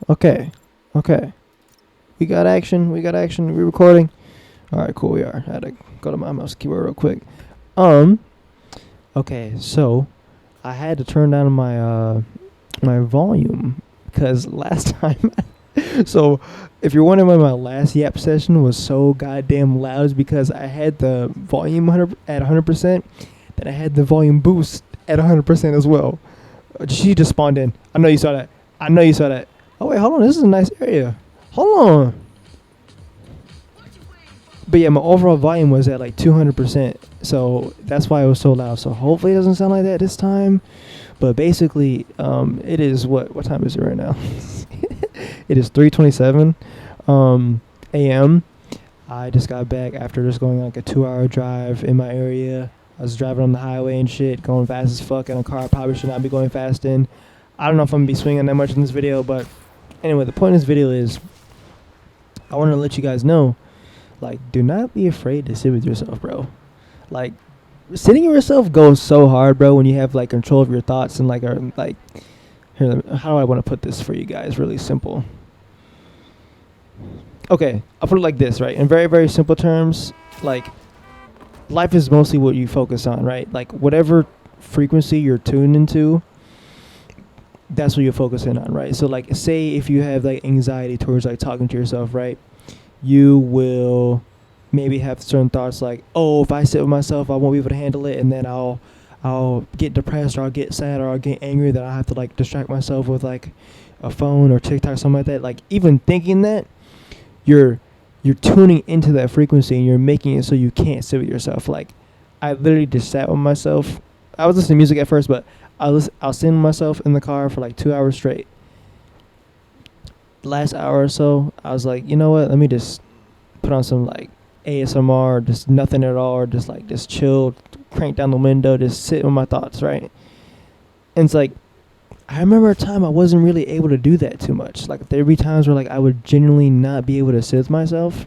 Okay. Okay. We got action. We got action. We recording. All right, cool. We are. I had to go to my mouse keyboard real quick. Um. Okay, so I had to turn down my volume because last time. So, if you're wondering why my last YAP session was so goddamn loud, is because I had the volume at 100%, then I had the volume boost at 100% as well. She just spawned in. I know you saw that. I know you saw that. Oh wait, hold on. This is a nice area. Hold on. But yeah, my overall volume was at like 200%, so that's why it was so loud. So hopefully it doesn't sound like that this time. But basically, it is what time is it right now? It is 3:27 a.m. I just got back after just going like a 2-hour drive in my area. I was driving on the highway and shit, going fast as fuck in a car I probably should not be going fast in. I don't know if I'm gonna be swinging that much in this video, but anyway, the point of this video is I want to let you guys know, like, do not be afraid to sit with yourself, bro. Like, sitting with yourself goes so hard, bro, when you have like control of your thoughts and like here, how do I want to put this for you guys? Really simple. Okay, I'll put it like this, right? In very, very simple terms, like, life is mostly what you focus on, right? Like, whatever frequency you're tuned into, that's what you're focusing on, right? So, like, say if you have, like, anxiety towards, like, talking to yourself, right? You will maybe have certain thoughts like, oh, if I sit with myself, I won't be able to handle it, and then I'll get depressed, or I'll get sad, or I'll get angry, that I have to, like, distract myself with, like, a phone or TikTok, something like that. Like, even thinking that, you're tuning into that frequency and you're making it so you can't sit with yourself. Like, I literally just sat with myself. I was listening to music at first, but I was sitting with myself in the car for like 2 hours straight. Last hour or so, I was like, you know what? Let me just put on some like ASMR, or just nothing at all, or just chill, crank down the window, just sit with my thoughts, right? And it's like, I remember a time I wasn't really able to do that too much. Like, there'd be times where like I would genuinely not be able to sit with myself,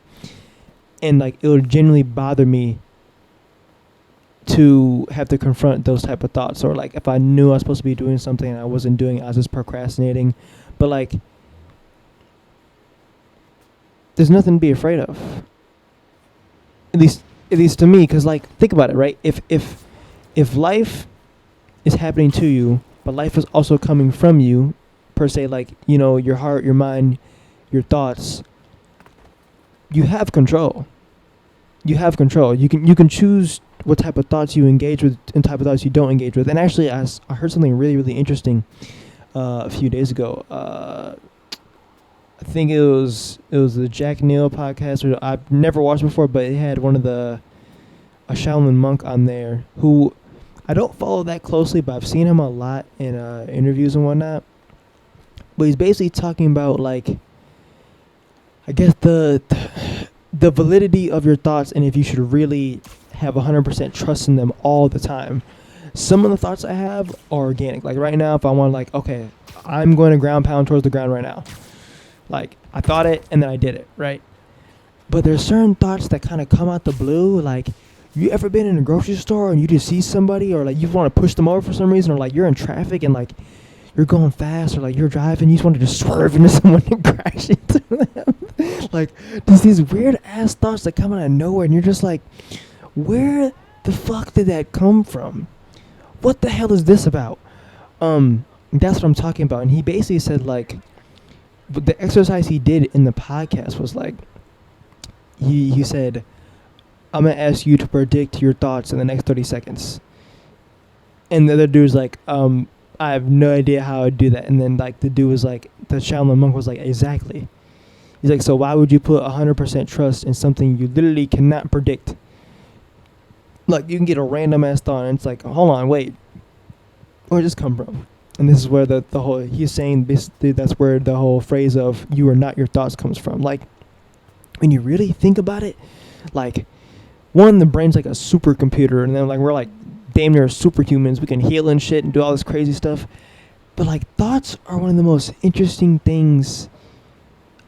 and like it would genuinely bother me to have to confront those type of thoughts. Or like if I knew I was supposed to be doing something and I wasn't doing it, I was just procrastinating. But like, there's nothing to be afraid of. At least to me, because like, think about it, right? If life is happening to you, but life is also coming from you, per se, like, you know, your heart, your mind, your thoughts, you have control. You have control. You can choose what type of thoughts you engage with and type of thoughts you don't engage with. And actually, I heard something really, really interesting a few days ago. I think it was the Jack Neal podcast, which I've never watched before, but it had a Shaolin monk on there who I don't follow that closely, but I've seen him a lot in interviews and whatnot. But he's basically talking about, like, I guess the validity of your thoughts, and if you should really have 100% trust in them all the time. Some of the thoughts I have are organic. Like right now, if I want, like, okay, I'm going to ground pound towards the ground right now. Like, I thought it and then I did it, right? But there's certain thoughts that kind of come out the blue. Like, you ever been in a grocery store and you just see somebody, or like you want to push them over for some reason, or like you're in traffic and like you're going fast, or like you're driving, you just want to just swerve into someone and crash into them. Like, there's these weird ass thoughts that come out of nowhere, and you're just like, where the fuck did that come from? What the hell is this about? That's what I'm talking about. And he basically said, like, but the exercise he did in the podcast was like, he said, I'm going to ask you to predict your thoughts in the next 30 seconds. And the other dude was like, I have no idea how I'd do that. And then, like, the dude was like, the Shaolin monk was like, exactly. He's like, so why would you put 100% trust in something you literally cannot predict? Like, you can get a random ass thought, and it's like, hold on, wait, where did this come from? And this is where the whole, he's saying basically that's where the whole phrase of you are not your thoughts comes from. Like, when you really think about it, like, one, the brain's like a supercomputer, and then like we're like damn near superhumans. We can heal and shit and do all this crazy stuff. But like, thoughts are one of the most interesting things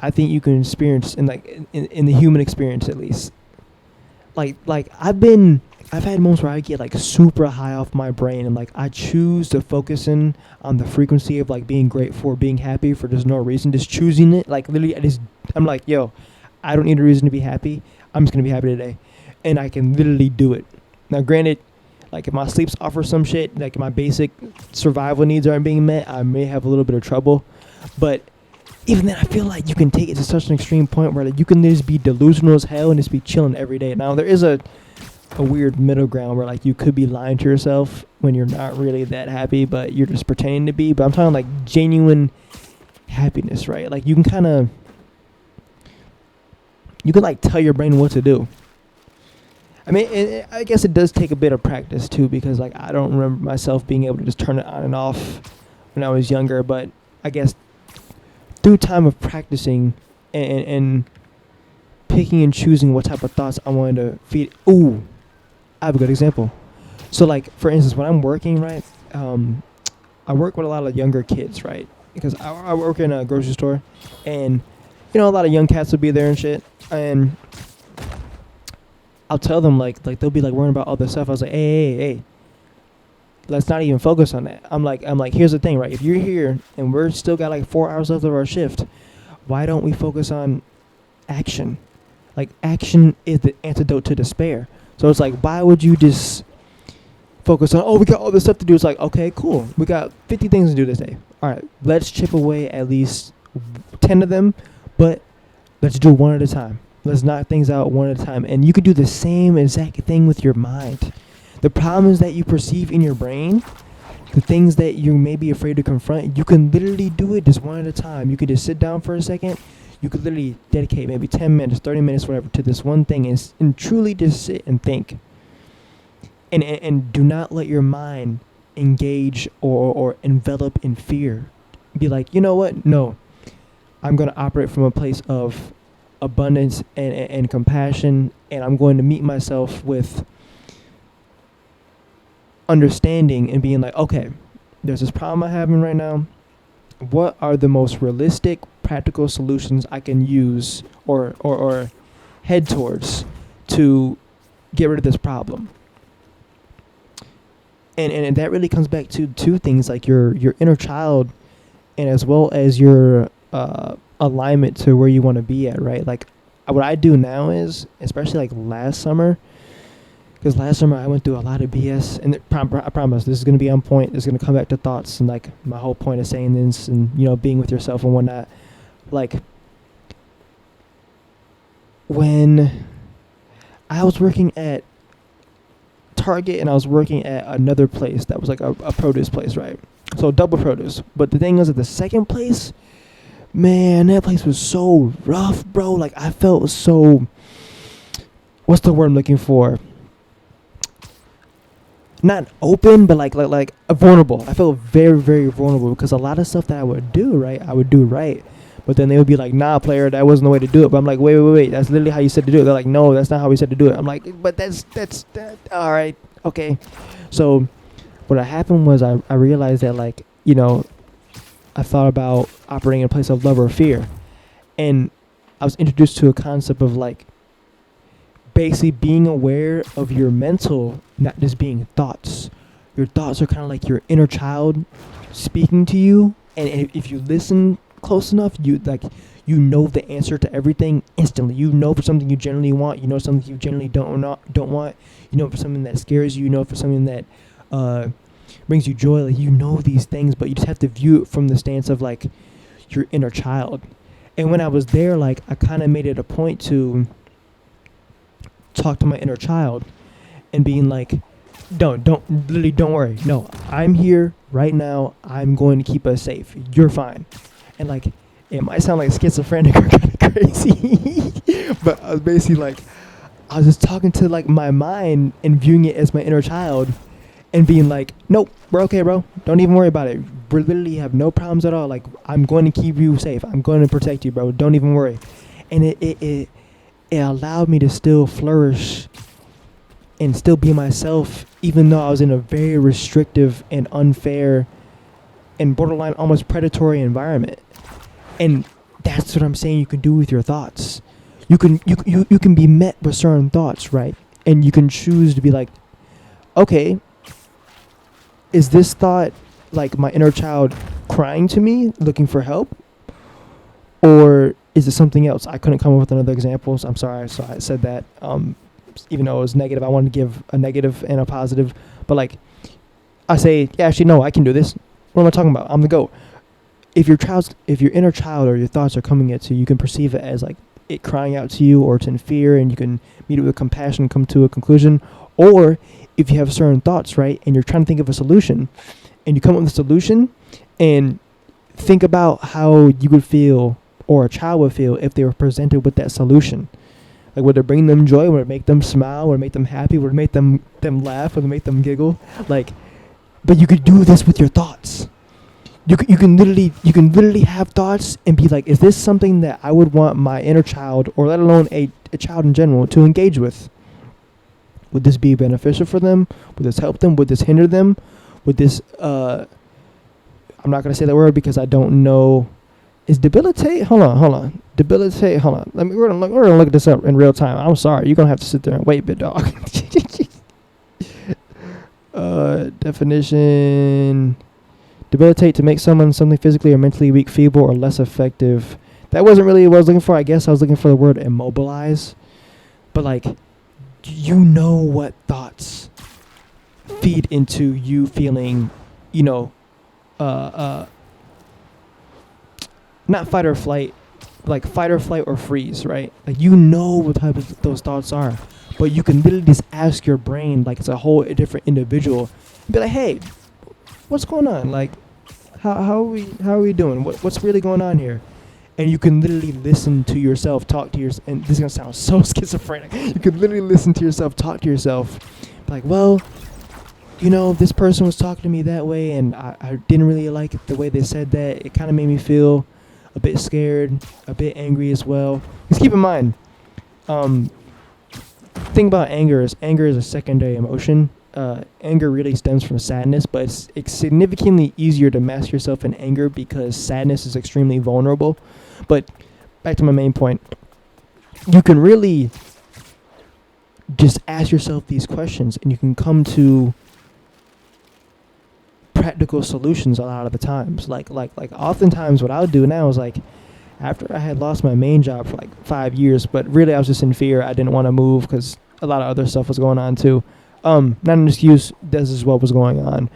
I think you can experience in like in the human experience, at least. like I've had moments where I get like super high off my brain, and like I choose to focus in on the frequency of like being grateful or being happy for just no reason, just choosing it. Like literally, I'm like, yo, I don't need a reason to be happy. I'm just gonna be happy today, and I can literally do it. Now, granted, like if my sleep's off or some shit, like my basic survival needs aren't being met, I may have a little bit of trouble. But even then, I feel like you can take it to such an extreme point where like you can just be delusional as hell and just be chilling every day. Now there is a weird middle ground where like you could be lying to yourself when you're not really that happy, but you're just pretending to be. But I'm talking like genuine happiness, right? Like you can like tell your brain what to do. I mean, I guess it does take a bit of practice too, because like I don't remember myself being able to just turn it on and off when I was younger. But I guess through time of practicing and picking and choosing what type of thoughts I wanted to feed. Ooh, I have a good example. So like, for instance, when I'm working, right, I work with a lot of younger kids, right? Because I work in a grocery store, and you know, a lot of young cats will be there and shit, and I'll tell them like they'll be like worrying about all this stuff. I was like, hey, let's not even focus on that. I'm like, here's the thing, right? If you're here and we're still got like 4 hours left of our shift, why don't we focus on action? Like action is the antidote to despair. So it's like, why would you just focus on, oh, we got all this stuff to do? It's like, okay, cool. We got 50 things to do this day. All right, let's chip away at least 10 of them, but let's do one at a time. Let's knock things out one at a time. And you could do the same exact thing with your mind. The problems that you perceive in your brain, the things that you may be afraid to confront, you can literally do it just one at a time. You could just sit down for a second. You could literally dedicate maybe 10 minutes, 30 minutes, whatever, to this one thing and truly just sit and think. And do not let your mind engage or envelop in fear. Be like, you know what? No. I'm going to operate from a place of abundance and compassion, and I'm going to meet myself with understanding and being like, okay, there's this problem I'm having right now. What are the most realistic, practical solutions I can use or head towards to get rid of this problem? And that really comes back to two things, like your inner child, and as well as your alignment to where you want to be at, right? Like what I do now is, especially like last summer, because last summer I went through a lot of BS, and I promise this is going to be on point. This is going to come back to thoughts, and like my whole point of saying this, and you know, being with yourself and whatnot. Like when I was working at Target and I was working at another place that was like a produce place, right? So double produce. But the thing is, at the second place, man, that place was so rough, bro. Like I felt so, what's the word I'm looking for? Not open, but like vulnerable. I felt very, very vulnerable, because a lot of stuff that I would do, right, I would do right. But then they would be like, nah, player, that wasn't the way to do it. But I'm like, wait. That's literally how you said to do it. They're like, no, that's not how we said to do it. I'm like, but that's all right, okay. So what happened was I realized that, like, you know, I thought about operating in a place of love or fear. And I was introduced to a concept of like basically being aware of your mental, not just being thoughts. Your thoughts are kind of like your inner child speaking to you. And if you listen close enough, you know the answer to everything instantly. You know for something you generally want. You know something you generally don't want. You know for something that scares you. You know for something that brings you joy. Like, you know these things, but you just have to view it from the stance of like your inner child. And when I was there, like, I kind of made it a point to talk to my inner child and being like, don't worry. No, I'm here right now. I'm going to keep us safe. You're fine. And like, it might sound like schizophrenic or kind of crazy, but I was basically like, I was just talking to like my mind and viewing it as my inner child and being like, nope, we're okay, bro. Don't even worry about it. We literally have no problems at all. Like, I'm going to keep you safe. I'm going to protect you, bro. Don't even worry. And it allowed me to still flourish and still be myself, even though I was in a very restrictive and unfair and borderline almost predatory environment. And that's what I'm saying you can do with your thoughts. You can be met with certain thoughts, right? And you can choose to be like, okay, is this thought like my inner child crying to me, looking for help? Or is it something else? I couldn't come up with another example, so I'm sorry. So I said that, even though it was negative, I wanted to give a negative and a positive. But like, I say, yeah, actually, no, I can do this. What am I talking about? I'm the GOAT. If your inner child or your thoughts are coming at you, you can perceive it as like it crying out to you, or it's in fear, and you can meet it with compassion, come to a conclusion. Or if you have certain thoughts, right, and you're trying to think of a solution, and you come up with a solution, and think about how you would feel, or a child would feel, if they were presented with that solution. Like, would it bring them joy? Would it make them smile? Would it make them happy? Would it make them laugh? Would it make them giggle? Like, but you could do this with your thoughts. You can literally have thoughts and be like, is this something that I would want my inner child, or let alone a child in general, to engage with? Would this be beneficial for them? Would this help them? Would this hinder them? Would this I'm not gonna say that word because I don't know. Is debilitate? Hold on. Debilitate. Hold on. We're gonna look this up in real time. I'm sorry. You're gonna have to sit there and wait, big dog. Definition: debilitate, to make something physically or mentally weak, feeble, or less effective. That wasn't really what I was looking for. I guess I was looking for the word immobilize. But like, you know what thoughts feed into you feeling, not fight or flight, like fight or flight or freeze, right? Like, you know what type of those thoughts are, but you can literally just ask your brain like it's a different individual, and be like, hey, what's going on? Like, how are we doing? What's really going on here? And you can literally listen to yourself, talk to yourself, and this is gonna sound so schizophrenic. You can literally listen to yourself, talk to yourself, be like, well, this person was talking to me that way, and I didn't really like the way they said that. It kind of made me feel a bit scared, a bit angry as well. Just keep in mind, thing about anger is a secondary emotion. Anger really stems from sadness, but it's significantly easier to mask yourself in anger because sadness is extremely vulnerable. But back to my main point, you can really just ask yourself these questions, and you can come to practical solutions a lot of the times. Like oftentimes what I would do now is, like, after I had lost my main job for like 5 years, but really I was just in fear. I didn't want to move because a lot of other stuff was going on too. Not an excuse, this is what was going on.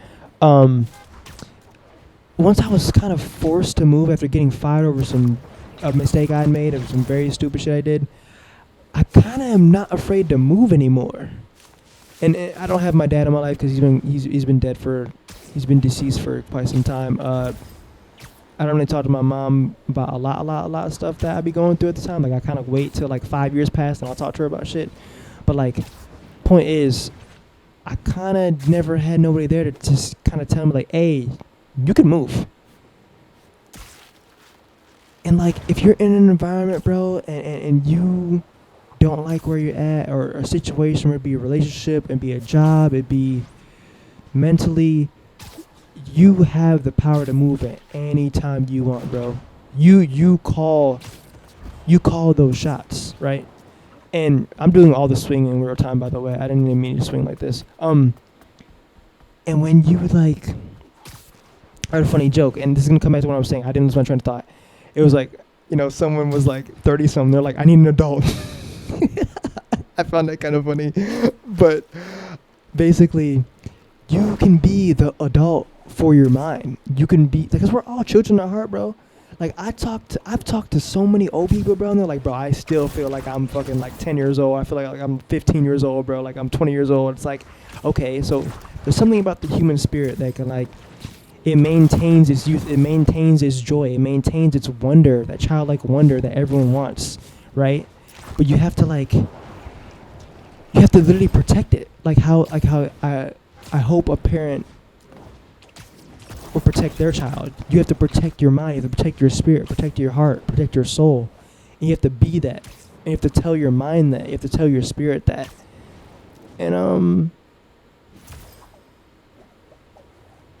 Once I was kind of forced to move after getting fired over a mistake I made, of some very stupid shit I did, I kind of am not afraid to move anymore. And I don't have my dad in my life because he's been deceased for quite some time. I don't really talk to my mom about a lot of stuff that I be going through at the time. Like, I kind of wait till like 5 years pass and I'll talk to her about shit. But like, point is, I kind of never had nobody there to just kind of tell me like, hey, you can move. And like, if you're in an environment, bro, and you don't like where you're at, or a situation, where it be a relationship, and be a job, it be mentally, you have the power to move at any time you want, bro. You call those shots, right? And I'm doing all the swinging in real time, by the way. I didn't even mean to swing like this. And when you like, I heard a funny joke, and this is gonna come back to what I was saying. I didn't lose my train of thought. It was like, someone was like 30-something. They're like, I need an adult. I found that kind of funny. But basically, you can be the adult for your mind. You can be, because we're all children at heart, bro. Like, I've talked to so many old people, bro, and they're like, bro, I still feel like I'm fucking like 10 years old. I feel like I'm 15 years old, bro. Like, I'm 20 years old. It's like, okay, so there's something about the human spirit that can, like, it maintains its youth, it maintains its joy, it maintains its wonder, that childlike wonder that everyone wants, right? But you have to literally protect it. Like how I hope a parent will protect their child. You have to protect your mind, you have to protect your spirit, protect your heart, protect your soul. And you have to be that. And you have to tell your mind that. You have to tell your spirit that. And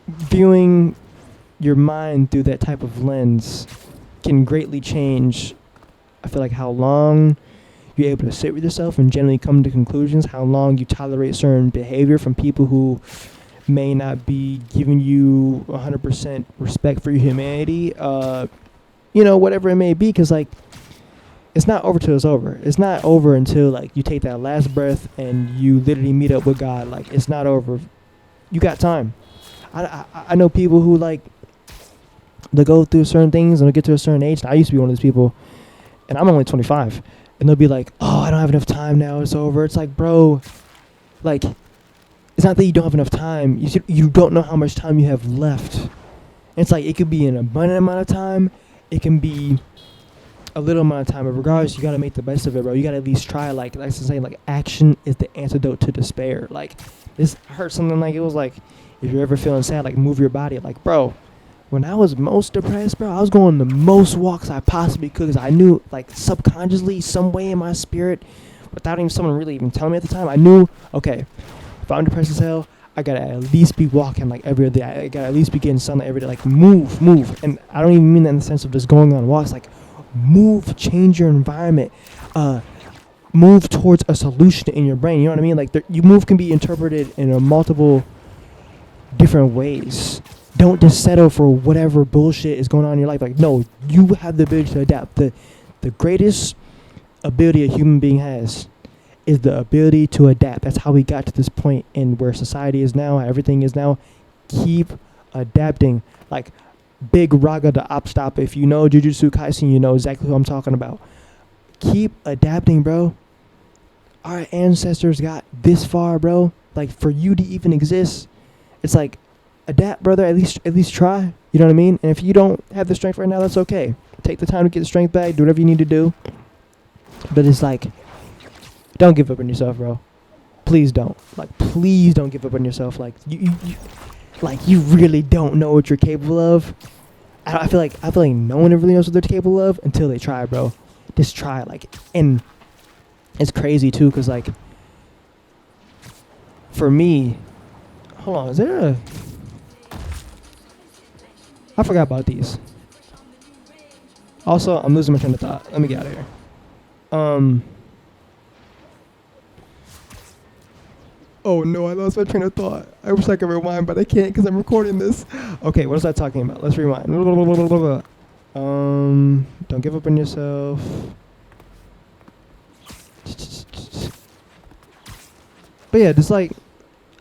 viewing your mind through that type of lens can greatly change, I feel like, how long you're able to sit with yourself and generally come to conclusions, how long you tolerate certain behavior from people who may not be giving you 100% respect for your humanity, whatever it may be, because, like, it's not over till it's over. It's not over until, like, you take that last breath and you literally meet up with God. Like, it's not over. You got time. I know people who, like, they go through certain things and they get to a certain age. And I used to be one of those people, and I'm only 25. And they'll be like, oh, I don't have enough time now. It's over. It's like, bro, like, it's not that you don't have enough time. You don't know how much time you have left. It's like, it could be an abundant amount of time. It can be a little amount of time. But regardless, you got to make the best of it, bro. You got to at least try. Like I say, like, action is the antidote to despair. Like, this, I heard something like, it was like, if you're ever feeling sad, like, move your body. Like, bro, when I was most depressed, bro, I was going the most walks I possibly could, because I knew, like, subconsciously, some way in my spirit, without even someone really even telling me at the time, I knew, okay, if I'm depressed as hell, I gotta at least be walking, like, every other day. I gotta at least be getting sunlight every day. Like, move. And I don't even mean that in the sense of just going on walks. Like, move, change your environment, move towards a solution in your brain. You know what I mean? Like, you move can be interpreted in a multiple different ways. Don't just settle for whatever bullshit is going on in your life. Like, no, you have the ability to adapt. The greatest ability a human being has is the ability to adapt. That's how we got to this point in where society is now, everything is now. Keep adapting. Like, Big Raga the Opstop. If you know Jujutsu Kaisen, you know exactly who I'm talking about. Keep adapting, bro. Our ancestors got this far, bro. Like, for you to even exist, it's like, adapt, brother. At least try. You know what I mean? And if you don't have the strength right now, that's okay. Take the time to get the strength back. Do whatever you need to do. But it's like, don't give up on yourself, bro. Please don't. Like, please don't give up on yourself. Like, you really don't know what you're capable of. I feel like no one really knows what they're capable of until they try, bro. Just try. Like, and it's crazy too, cause, like, for me, hold on, is there a? I forgot about these. Also, I'm losing my train of thought. Let me get out of here. Oh no, I lost my train of thought. I wish I could rewind, but I can't because I'm recording this. Okay, what was I talking about? Let's rewind. Don't give up on yourself. But yeah, just like,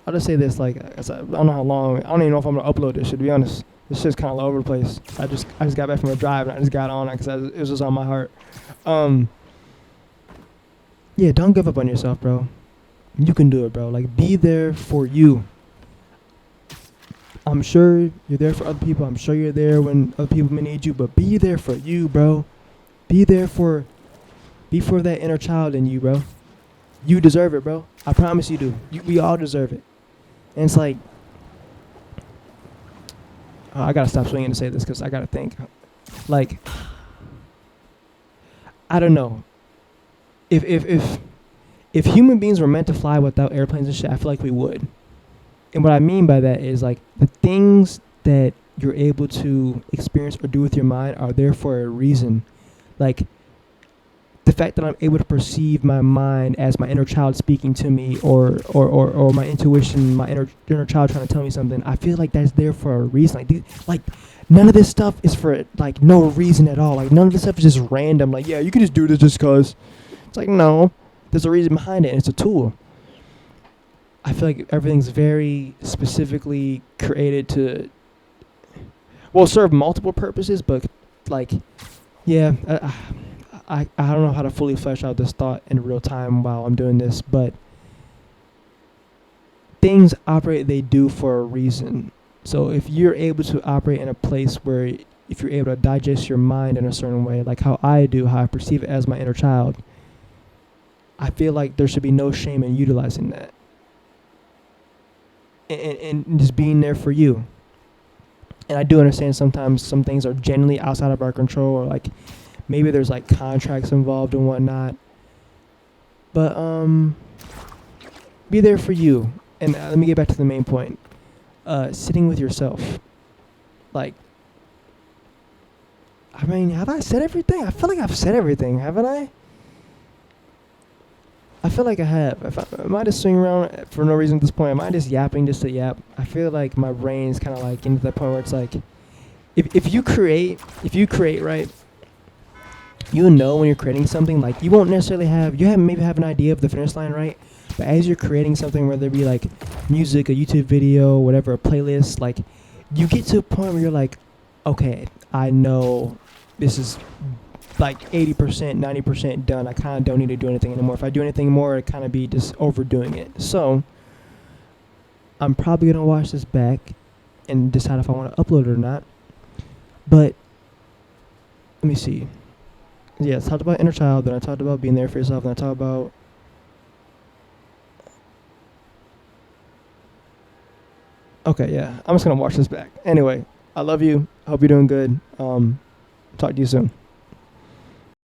I'll just say this, like, I don't know how long, I don't even know if I'm gonna upload this shit, to be honest. This shit's kind of all over the place. I just got back from a drive and I just got on it because it was just on my heart. Yeah, don't give up on yourself, bro. You can do it, bro. Like, be there for you. I'm sure you're there for other people. I'm sure you're there when other people may need you, but be there for you, bro. Be for that inner child in you, bro. You deserve it, bro. I promise you do. We all deserve it. And it's like, I gotta stop swinging to say this because I gotta think. Like, I don't know. If human beings were meant to fly without airplanes and shit, I feel like we would. And what I mean by that is, like, the things that you're able to experience or do with your mind are there for a reason. Like, the fact that I'm able to perceive my mind as my inner child speaking to me, or my intuition, my inner child trying to tell me something, I feel like that's there for a reason. Like, none of this stuff is for, like, no reason at all. Like, none of this stuff is just random. Like, yeah, you can just do this just because. It's like, no. There's a reason behind it, and it's a tool. I feel like everything's very specifically created to, well, serve multiple purposes, but, like, yeah, I don't know how to fully flesh out this thought in real time while I'm doing this, but things operate, they do for a reason. So if you're able to operate in a place where, if you're able to digest your mind in a certain way, like how I do, how I perceive it as my inner child, I feel like there should be no shame in utilizing that. And just being there for you. And I do understand sometimes some things are genuinely outside of our control, or like maybe there's like contracts involved and whatnot. But be there for you. And let me get back to the main point. Sitting with yourself. Like, I mean, have I said everything? I feel like I've said everything, haven't I? I feel like I have. Am I just swinging around for no reason at this point? Am I just yapping just to yap? I feel like my brain's kind of like getting to that point where it's like, if you create right, you know when you're creating something, like you won't necessarily have, you have maybe have an idea of the finish line, right? But as you're creating something, whether it be like music, a YouTube video, whatever, a playlist, like you get to a point where you're like, okay, I know this is like 80%, 90% done. I kind of don't need to do anything anymore. If I do anything more, it kind of be just overdoing it. So I'm probably going to watch this back and decide if I want to upload it or not. But let me see. Yeah, I talked about inner child, then I talked about being there for yourself, then I talked about okay, yeah. I'm just gonna watch this back. Anyway, I love you. I hope you're doing good. Talk to you soon.